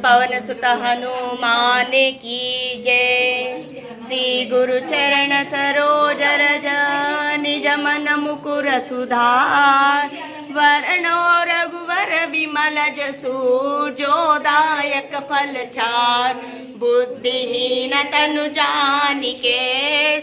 पवन सुत हनुमान की जय। श्री गुरु चरण सरोज रज निज मन मुकुर सुधार। वरणो रघुवर विमल जसु जो दायक फल चार। बुद्धिहीन तनु जानिके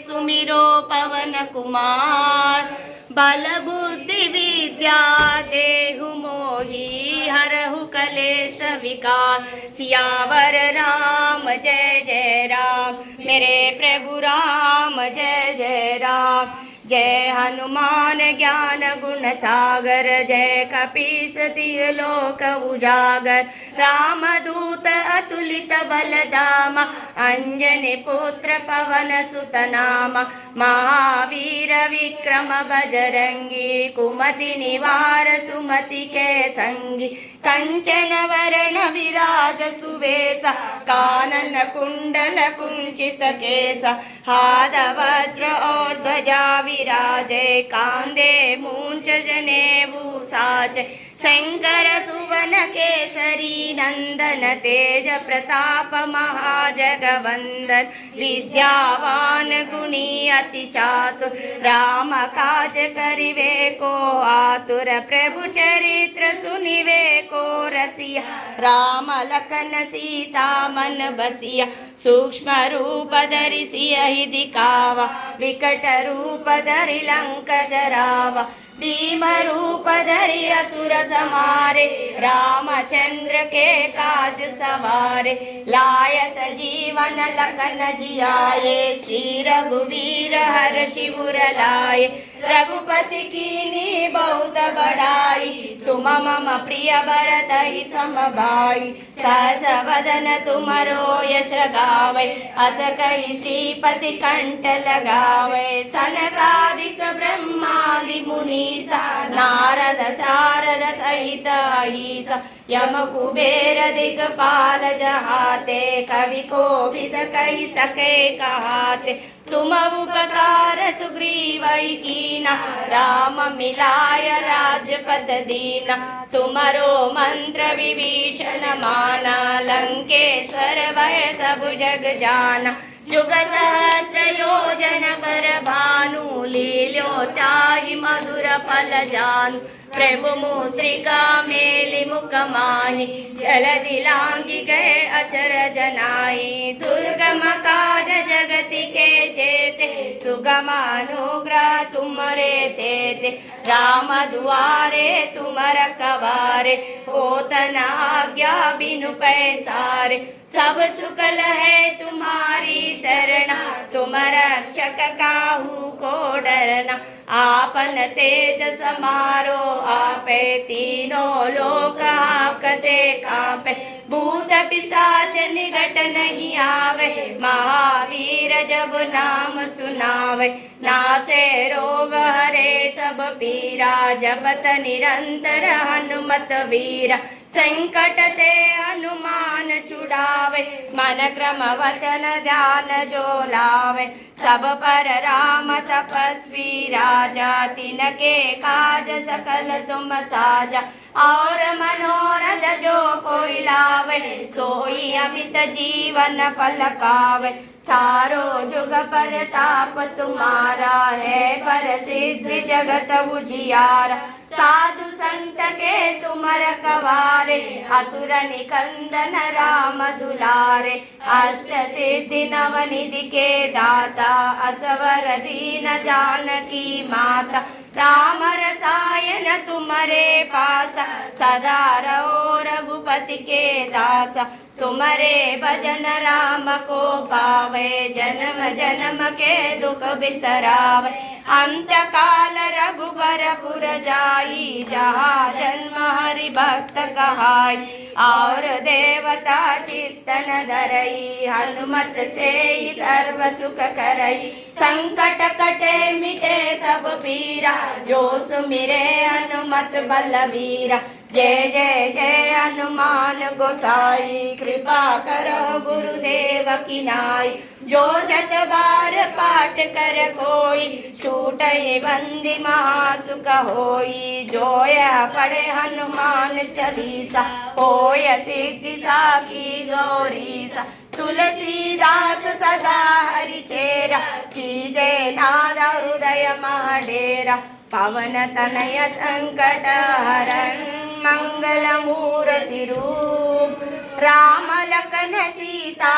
सुमिरो पवन कुमार। बल बुद्धि विद्या देहु मोहि हरहु कलेश विकार। सियावर राम जय जय राम मेरे प्रभु राम जय जय राम। जय हनुमान ज्ञान गुण सागर जय कपीस तिह लोक उजागर। राम दूत अतुलित बल धामा अंजनी पुत्र पवन सुत नामा। महावीर विक्रम बजरंगी कुमति निवार सुमति के संगी। कंचन वरण विराज सुवेसा कानन कुंडल कुंचित केसा। हाथ वज्र और ध्वजा विराजे कांधे मूंछ जनेऊ साजे। शंकर सुवन केसरी नंदन तेज प्रताप महाजगवंदन। विद्यावान गुणी अति चातुर राम काज करिवे को आतुर। प्रभु चरित्र सुनिवे को रसिया राम लखन सीता मन बसिया। सूक्ष्म रूप धरि सियहि दिखावा विकट रूप धरि लंक जरावा। भीम रूप धरि असुर संहारे रामचंद्र के काज सवारे। लाय सजीवन लखन जियाए श्री रघुवीर हर्षि उर लाए। रघुपति कीन्ही बहुत बड़ाई तुम मम प्रिय भरत ही सम भाई। सहस वदन तुमरो यश गावे अस कहि श्रीपति कंठ लगावे। सनकादिक ब्रह्मादि मुनीसा नारद सारद सहित अहिसा। यम कुबेर दिगपाल जहाते कवि कोविद कहि सके कहाते। तुम उपकार सुग्रीवै कीना राम मिलाय राजपद दीना। तुमरो मंत्र विभीषण माना लंकेश्वर भय सब जग जाना। जुग सहस्र योजन पर भानु लील्योताहि मधुर फल जानु। प्रभु मुद्रिका मेलि मुख माहि जलधि लांघि गए अचर जनाहि। दुर्गम काज जगति के जेते सुगम अनुग्रह तुमरे तेते। राम दुआरे तुम रखवारे होत न आज्ञा बिनु पैसारे। सब सुख लहै तुम्हारी शरणा तुम रक्षक काहू को डरना। आपन तेज समारो आपे तीनों लोक हाकते कांपे। भूत पिशाच निकट नहीं आवे महावीर जब नाम सुनावे। नासे रोग हरे सब पीरा जपत निरंतर हनुमत वीरा। संकट ते हनुमान छुड़ावे मन क्रम वचन ध्यान जो लावे। सब पर राम तपस्वी राजा तिनके काज सकल तुम साजा। और मनोरथ जो कोई लावे सोई अमित जीवन फल पावे। चारों जुग परताप तुम्हारा है प्रसिद्ध जगत उजियारा। साधु संत के तुम रखवारे असुर निकंदन राम दुलारे। अष्ट सिद्धि नवनिधि के दाता असवर दीन जानकी माता। राम रसायन तुम्हारे पासा सदा रहो रघुपति के दासा। तुम्हारे भजन राम को पावे जन्म जन्म के दुख बिसरावे। अंत काल रघुबर पुर जाई जहाँ जन्म हरि भक्त कहाई। और देवता चित्तन धरई हनुमत से सर्व सुख करई। संकट कटे मिटे सब पीरा जो सुमिरे हनुमत बलवीरा। जय जय जय हनुमान गोसाई कृपा करो गुरुदेव की नाई। जो शत बार पाठ कर कोई छूटहि बंदी महासुख होई। जो यह पढ़े हनुमान चालीसा होय सिद्धि साखी गौरी सा तुलसीदास सदा हरिचेरा कीजे नाद हृदय महाडेरा पवन तनय संकट हरण मंगल मूर्ति रूप राम लखन सीता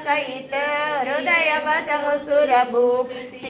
सहित हृदय बसहु सुरभूप।